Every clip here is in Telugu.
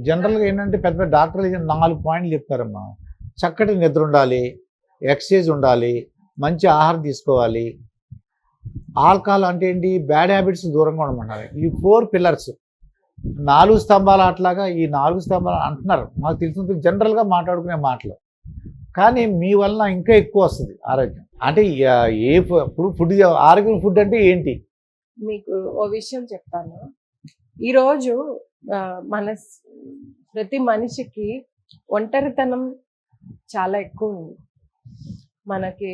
జనరల్‌గా ఏంటంటే పెద్ద పెద్ద డాక్టర్లు 4 పాయింట్లు చెప్తారమ్మా. చక్కటి నిద్ర ఉండాలి, ఎక్సర్సైజ్ ఉండాలి, మంచి ఆహారం తీసుకోవాలి. ఆల్కహాల్ అంటే ఏంటి? బ్యాడ్ హ్యాబిట్స్ దూరంగా ఉండమంటున్నారు. ఈ 4 పిల్లర్స్ 4 స్తంభాల ఆటలాగా ఈ 4 స్తంభాలు అంటున్నారు. మాకు తెలిసినంత జనరల్‌గా మాట్లాడుకునే మాటలు. కానీ మీ వలన ఇంకా ఎక్కువ వస్తది ఆరోగ్యం. అంటే ఇప్పుడు ఫుడ్ ఆరోగ్యం ఫుడ్ అంటే ఏంటి? మీకు ఓ విషయం చెప్తాను. ఈరోజు మన ప్రతి మనిషికి ఒంటరితనం చాలా ఎక్కువ ఉంది. మనకి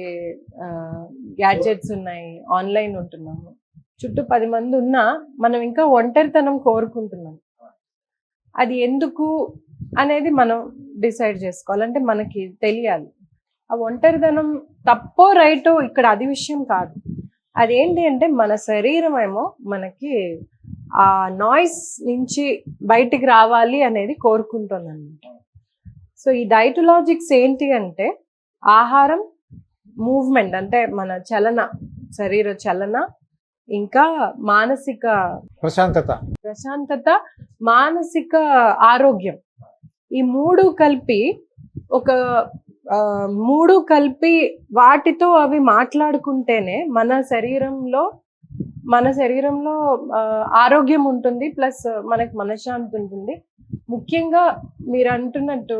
గ్యాడ్జెట్స్ ఉన్నాయి, ఆన్లైన్ ఉంటున్నాము, చుట్టూ 10 మంది ఉన్నా మనం ఇంకా ఒంటరితనం కోరుకుంటున్నాం. అది ఎందుకు అనేది మనం డిసైడ్ చేసుకోవాలంటే మనకి తెలియాలి. ఆ ఒంటరితనం తప్పో రైటో ఇక్కడ అది విషయం కాదు. అదేంటి అంటే మన శరీరం ఏమో మనకి ఆ నాయిస్ నుంచి బయటికి రావాలి అనేది కోరుకుంటుంది అనమాట. సో ఈ డైటలాజిక్స్ ఏంటి అంటే ఆహారం, మూవ్మెంట్ అంటే మన చలన, శరీర చలన, ఇంకా మానసిక ప్రశాంతత, మానసిక ఆరోగ్యం, ఈ మూడు కలిపి వాటితో అవి మాట్లాడుకుంటేనే మన శరీరంలో ఆరోగ్యం ఉంటుంది, ప్లస్ మనకు మనశ్శాంతి ఉంటుంది. ముఖ్యంగా మీరు అంటున్నట్టు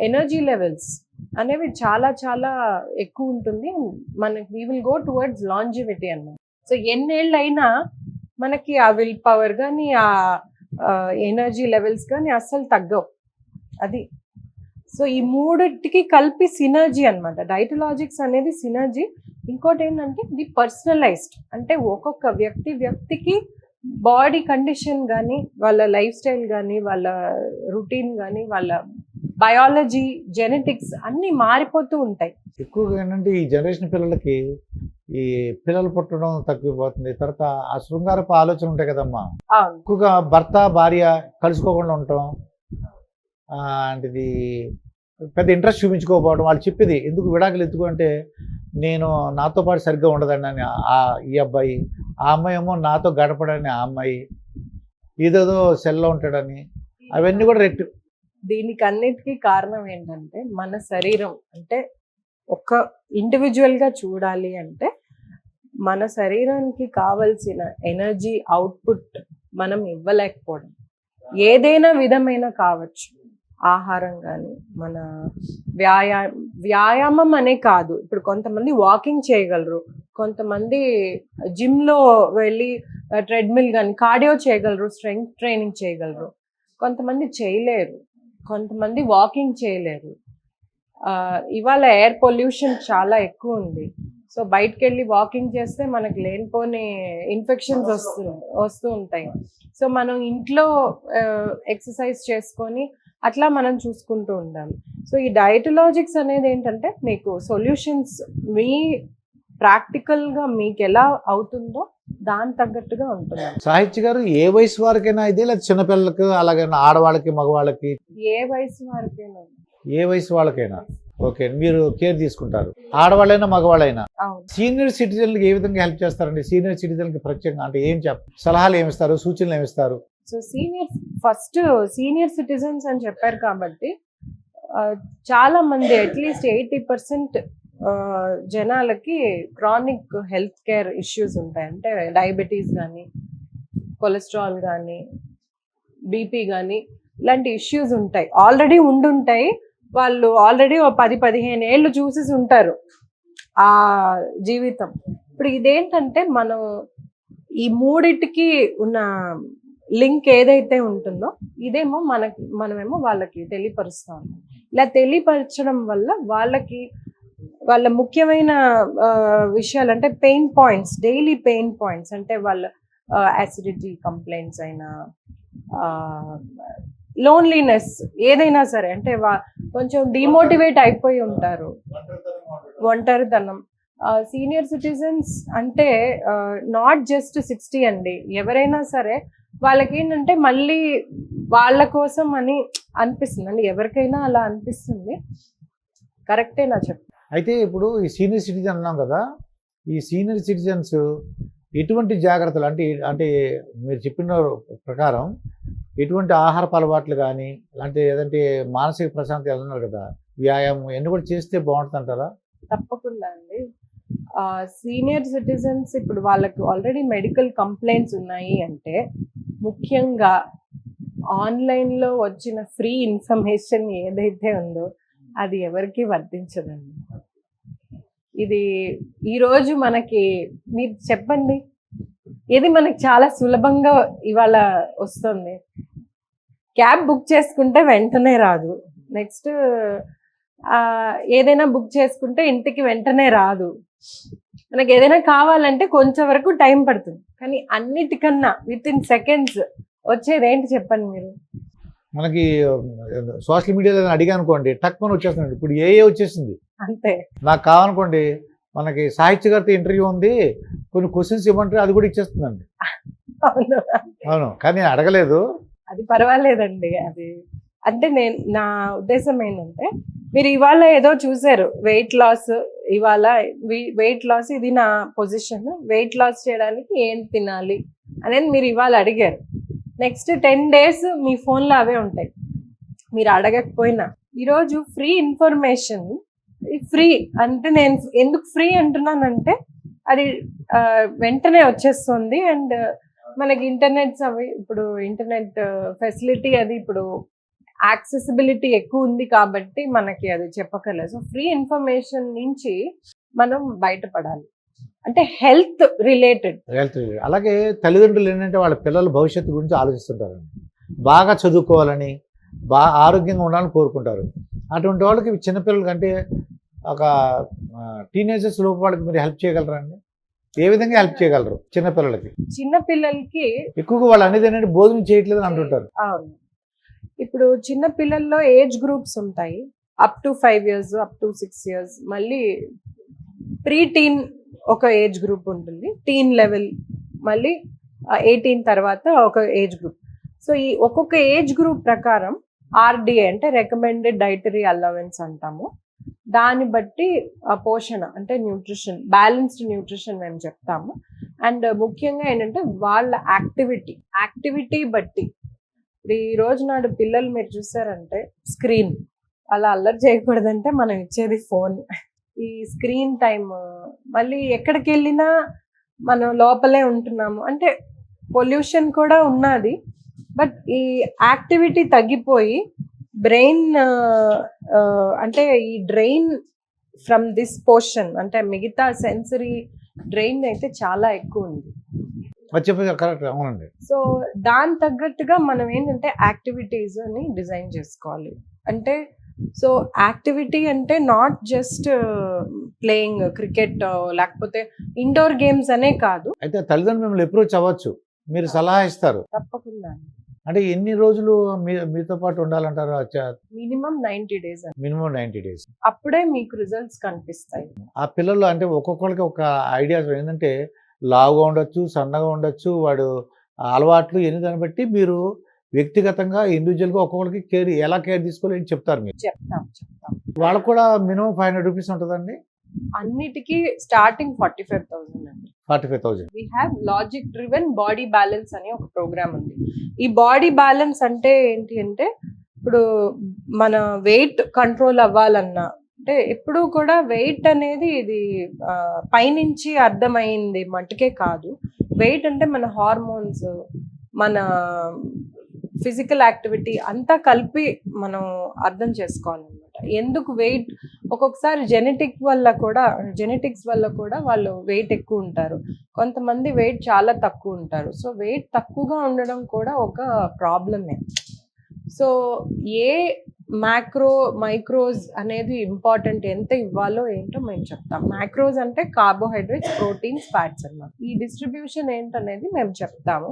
ఎనర్జీ లెవెల్స్ అనేవి చాలా చాలా ఎక్కువ ఉంటుంది. మనకి we will go towards longevity అన్నమాట. సో ఎన్నేళ్ళైనా మనకి ఆ విల్ పవర్ కానీ ఆ ఎనర్జీ లెవెల్స్ కానీ అస్సలు తగ్గవు. అది సో ఈ మూడిటికి కలిపి సినర్జీ అనమాట. డైటలాజిక్స్ అనేది సినర్జీ. ఇంకోటి ఏంటంటే ఇది పర్సనలైజ్డ్, అంటే ఒక్కొక్క వ్యక్తికి బాడీ కండిషన్ కానీ, వాళ్ళ లైఫ్ స్టైల్ కానీ, వాళ్ళ రొటీన్ కానీ, వాళ్ళ బయాలజీ, జెనెటిక్స్ అన్నీ మారిపోతూ ఉంటాయి. ఎక్కువగా ఏంటంటే ఈ జనరేషన్ పిల్లలకి ఈ పిల్లలు పుట్టడం తగ్గిపోతుంది. తర్వాత ఆ శృంగారపు ఆలోచన ఉంటాయి కదమ్మా. ఎక్కువగా భర్త భార్య కలుసుకోకుండా ఉండటం, అంటే పెద్ద ఇంట్రెస్ట్ చూపించుకోకపోవడం. వాళ్ళు చెప్పేది ఎందుకు విడాకులు ఎత్తుకో అంటే నేను నాతో పాటు సరిగ్గా ఉండదండి అని ఈ అబ్బాయి, ఆ అమ్మాయి ఏమో నాతో గడపడని ఆ అమ్మాయి, ఏదేదో సెల్లో ఉంటాడని, అవన్నీ కూడా దీనికి అన్నిటికీ కారణం ఏంటంటే మన శరీరం అంటే ఒక ఇండివిజువల్గా చూడాలి అంటే మన శరీరానికి కావలసిన ఎనర్జీ అవుట్పుట్ మనం ఇవ్వలేకపోవడం. ఏదైనా విధమైన కావచ్చు, ఆహారం కానీ, మన వ్యాయామం అనే కాదు. ఇప్పుడు కొంతమంది వాకింగ్ చేయగలరు, కొంతమంది జిమ్లో వెళ్ళి ట్రెడ్మిల్ కానీ కార్డియో చేయగలరు, స్ట్రెంగ్త్ ట్రైనింగ్ చేయగలరు. కొంతమంది చేయలేరు, కొంతమంది వాకింగ్ చేయలేరు. ఇవాళ ఎయిర్ పొల్యూషన్ చాలా ఎక్కువ ఉంది. సో బయటకు వెళ్ళి వాకింగ్ చేస్తే మనకు లేనిపోని ఇన్ఫెక్షన్స్ వస్తూ ఉంటాయి. సో మనం ఇంట్లో ఎక్సర్సైజ్ చేసుకొని అట్లా మనం చూసుకుంటూ ఉండాలి. సో ఈ డైటలాజిక్స్ అనేది ఏంటంటే మీకు సొల్యూషన్స్ మీ ప్రాక్టికల్గా మీకు ఎలా అవుతుందో దాని తగ్గట్టుగా ఉంటుంది. సాహిత్య గారు ఏ వయసు వారికైనా ఇదే, లేదా చిన్నపిల్లలకు, అలాగే ఆడవాళ్ళకి మగవాళ్ళకి ఏ వయసు వారికైనా? ఏ వయసు వాళ్ళకైనా ఓకే, మీరు కేర్ తీసుకుంటారు, ఆడవాళ్ళైనా మగవాళ్ళైనా. సీనియర్ సిటిజన్లకు ఏ విధంగా హెల్ప్ చేస్తారండి? సీనియర్ సిటిజన్కి ప్రత్యేకంగా అంటే ఏం సలహాలు ఏమిస్తారు, సూచనలు ఏమిస్తారు? సో సీనియర్ సిటిజన్స్ అని చెప్పారు కాబట్టి చాలా మంది అట్లీస్ట్ 80% జనాలకి క్రానిక్ హెల్త్ కేర్ ఇష్యూస్ ఉంటాయి. అంటే డయాబెటీస్ కానీ, కొలెస్ట్రాల్ కానీ, బీపీ కానీ, ఇలాంటి ఇష్యూస్ ఉంటాయి. ఆల్రెడీ ఉండుంటాయి. వాళ్ళు ఆల్రెడీ 10-15 ఏళ్ళు చూసేసి ఉంటారు ఆ జీవితం. ఇప్పుడు ఇదేంటంటే మనం ఈ మూడిటికి ఉన్న లింక్ ఏదైతే ఉంటుందో ఇదేమో మనమేమో వాళ్ళకి తెలియపరుస్తాం. ఇలా తెలియపరచడం వల్ల వాళ్ళ ముఖ్యమైన విషయాలు అంటే pain points, daily pain points, అంటే వాళ్ళ యాసిడిటీ కంప్లైంట్స్ అయినా, లోన్లీనెస్, ఏదైనా సరే, అంటే కొంచెం డిమోటివేట్ అయిపోయి ఉంటారు, ఒంటరితనం. సీనియర్ సిటిజన్స్ అంటే నాట్ జస్ట్ 60 అండి, ఎవరైనా సరే వాళ్ళకి ఏంటంటే మళ్ళీ వాళ్ళ కోసం అని అనిపిస్తుంది అండి. ఎవరికైనా అలా అనిపిస్తుంది. కరెక్టే నా చెప్పు. అయితే ఇప్పుడు ఈ సీనియర్ సిటిజన్ అన్నాం కదా, ఈ సీనియర్ సిటిజన్స్ ఎటువంటి జాగ్రత్తలు అంటే మీరు చెప్పిన ప్రకారం ఎటువంటి ఆహారపు అలవాట్లు కానీ అలాంటి ఏదంటే మానసిక ప్రశాంతి అన్నారు కదా, వ్యాయామం ఇవన్నీ కూడా చేస్తే బాగుంటుంది అంటారా? తప్పకుండా అండి. సీనియర్ సిటిజన్స్ ఇప్పుడు వాళ్ళకి ఆల్రెడీ మెడికల్ కంప్లైంట్స్ ఉన్నాయి అంటే ముఖ్యంగా ఆన్లైన్లో వచ్చిన ఫ్రీ ఇన్ఫర్మేషన్ ఏదైతే ఉందో అది ఎవరికి వర్తించదండి. ఇది ఈరోజు మనకి మీరు చెప్పండి, ఏది మనకి చాలా సులభంగా ఇవాళ వస్తుంది. క్యాబ్ బుక్ చేసుకుంటే వెంటనే రాదు. నెక్స్ట్ ఏదైనా బుక్ చేసుకుంటే ఇంటికి వెంటనే రాదు. మనకి ఏదైనా కావాలంటే కొంచెం వరకు టైం పడుతుంది. కానీ అన్నిటికన్నా విత్ ఇన్ సెకండ్స్ వచ్చేది ఏంటి చెప్పండి మీరు? మనకి సోషల్ మీడియాలో అడిగా అనుకోండి టక్కుని వచ్చేస్తుంది. ఇప్పుడు ఏ వచ్చేసింది అంతే. నాకు కావాలనుకోండి, మనకి సాహిత్య గారితో ఇంటర్వ్యూ ఉంది, కొన్ని క్వశ్చన్స్ ఇవ్వమంటే అది కూడా ఇచ్చేస్తుందండి. అవును, కానీ నేను అడగలేదు. అది పర్వాలేదండి. అది అంటే నా ఉద్దేశం ఏంటంటే, మీరు ఇవాళ ఏదో చూసారు వెయిట్ లాస్, ఇవాళ వెయిట్ లాస్, ఇది నా పొజిషన్, వెయిట్ లాస్ చేయడానికి ఏం తినాలి అనేది మీరు ఇవాళ అడిగారు. నెక్స్ట్ 10 days మీ ఫోన్లో అవే ఉంటాయి మీరు అడగకపోయినా. ఈరోజు ఫ్రీ ఇన్ఫర్మేషన్, ఫ్రీ అంటే నేను ఎందుకు ఫ్రీ అంటున్నానంటే అది వెంటనే వచ్చేస్తుంది. అండ్ మనకి ఇంటర్నెట్స్ అవి ఇప్పుడు ఇంటర్నెట్ ఫెసిలిటీ అది ఇప్పుడు యాక్సెసిబిలిటీ ఎక్కువ ఉంది కాబట్టి మనకి అది చెప్పగలరు. సో ఫ్రీ ఇన్ఫర్మేషన్ నుంచి మనం బయటపడాలి. అంటే హెల్త్ రిలేటెడ్. అలాగే తల్లిదండ్రులు ఏంటంటే వాళ్ళ పిల్లల భవిష్యత్తు గురించి ఆలోచిస్తుంటారండి. బాగా చదువుకోవాలని, బాగా ఆరోగ్యంగా ఉండాలని కోరుకుంటారు. అటువంటి వాళ్ళకి చిన్నపిల్లలకి అంటే ఒక టీనేజర్స్ లోపు వాళ్ళకి మీరు హెల్ప్ చేయగలరా అండి? ఏ విధంగా హెల్ప్ చేయగలరు చిన్నపిల్లలకి? చిన్నపిల్లలకి ఎక్కువగా వాళ్ళు అనేది ఏంటంటే భోజనం చేయట్లేదు అని అంటుంటారు. అవును, ఇప్పుడు చిన్న పిల్లల్లో ఏజ్ గ్రూప్స్ ఉంటాయి. Up to 5 years, up to 6 years, మళ్ళీ ప్రీ టీన్ ఒక ఏజ్ గ్రూప్ ఉంటుంది, టీన్ లెవెల్, మళ్ళీ 18 తర్వాత ఒక ఏజ్ గ్రూప్. సో ఈ ఒక్కొక్క ఏజ్ గ్రూప్ ప్రకారం ఆర్డిఏ అంటే రికమెండెడ్ డైటరీ అలవెన్స్ అంటాము. దాన్ని బట్టి పోషణ అంటే న్యూట్రిషన్, బ్యాలెన్స్డ్ న్యూట్రిషన్ మేము చెప్తాము. అండ్ ముఖ్యంగా ఏంటంటే వాళ్ళ యాక్టివిటీ బట్టి. ఈ రోజు నాడు పిల్లలు మీరు చూసారంటే స్క్రీన్, అలా అల్లరి చేయకూడదంటే మనం ఇచ్చేది ఫోన్. ఈ స్క్రీన్ టైమ్, మళ్ళీ ఎక్కడికి వెళ్ళినా మనం లోపలే ఉంటున్నాము. అంటే పొల్యూషన్ కూడా ఉన్నది, బట్ ఈ యాక్టివిటీ తగ్గిపోయి బ్రెయిన్ అంటే ఈ డ్రెయిన్ ఫ్రమ్ దిస్ పోర్షన్ అంటే మిగతా సెన్సరీ డ్రెయిన్ అయితే చాలా ఎక్కువ ఉంది. అవునండి. సో దాని తగ్గట్టుగా మనం ఏంటంటే యాక్టివిటీస్ అని డిజైన్ చేసుకోవాలి. అంటే సో యాక్టివిటీ అంటే నాట్ జస్ట్ ప్లేయింగ్ క్రికెట్ లేకపోతే ఇండోర్ గేమ్స్ అనే కాదు. అయితే తల్లిదండ్రులు మిమ్మల్ని అప్రోచ్ అవ్వచ్చు, మీరు సలహా ఇస్తారు. తప్పకుండా. అంటే ఎన్ని రోజులు మీతో పాటు ఉండాలంటారు? Minimum 90 days. Minimum 90 days. అప్పుడే మీకు రిజల్ట్స్ కనిపిస్తాయి. ఆ పిల్లలు అంటే ఒక్కొక్కరికి ఒక ఐడియా ఏంటంటే లావుగా ఉండొచ్చు, సన్నగా ఉండొచ్చు, వాడు అలవాట్లు ఎన్ని దాన్ని బట్టి మీరు వ్యక్తిగతంగా ఇండివిజువల్గా ఒక్కొక్కరికి ఎలా కేర్ తీసుకోవాలి అని చెప్తారు మీరు? చెప్తాం. వాళ్ళకు కూడా మినిమం 500 rupees ఉంటుందండి. అన్నిటికీ స్టార్టింగ్ 45,000 అండి. 45,000. We have logic driven body balance అని ఒక ప్రోగ్రామ్ ఉంది. ఈ బాడీ బ్యాలెన్స్ అంటే ఏంటి అంటే ఇప్పుడు మన వెయిట్ కంట్రోల్ అవ్వాలన్నా అంటే ఎప్పుడూ కూడా వెయిట్ అనేది ఇది పైనుంచి అర్థమైంది మట్టుకే కాదు. వెయిట్ అంటే మన హార్మోన్స్, మన ఫిజికల్ యాక్టివిటీ అంతా కలిపి మనం అర్థం చేసుకోవాలన్నమాట. ఎందుకు వెయిట్, ఒక్కొక్కసారి జెనెటిక్స్ వల్ల కూడా వాళ్ళు వెయిట్ ఎక్కువ ఉంటారు, కొంతమంది వెయిట్ చాలా తక్కువ ఉంటారు. సో వెయిట్ తక్కువగా ఉండడం కూడా ఒక ప్రాబ్లమే. సో ఏ మైక్రోస్ అనేది ఇంపార్టెంట్, ఎంత ఇవ్వాలో ఏంటో మేము చెప్తాం. మైక్రోస్ అంటే కార్బోహైడ్రేట్స్, ప్రోటీన్స్, ఫ్యాట్స్ అన్నమాట. ఈ డిస్ట్రిబ్యూషన్ ఏంటనేది మేము చెప్తాము.